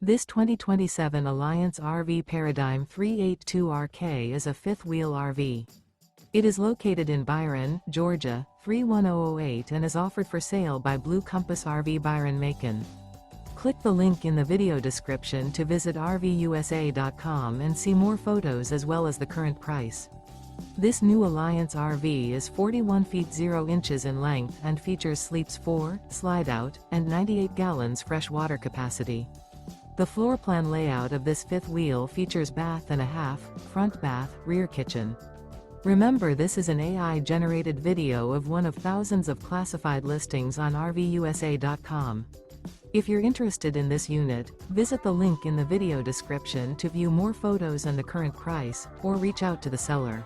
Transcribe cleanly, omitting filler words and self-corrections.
This 2027 Alliance RV Paradigm 382RK is a fifth-wheel RV. It is located in Byron, Georgia, 31008 and is offered for sale by Blue Compass RV Byron-Macon. Click the link in the video description to visit RVUSA.com and see more photos as well as the current price. This new Alliance RV is 41 feet 0 inches in length and features sleeps 4, slide-out, and 98 gallons fresh water capacity. The floor plan layout of this fifth wheel features bath and a half, front bath, rear kitchen. Remember, this is an AI-generated video of one of thousands of classified listings on RVUSA.com. If you're interested in this unit, visit the link in the video description to view more photos and the current price, or reach out to the seller.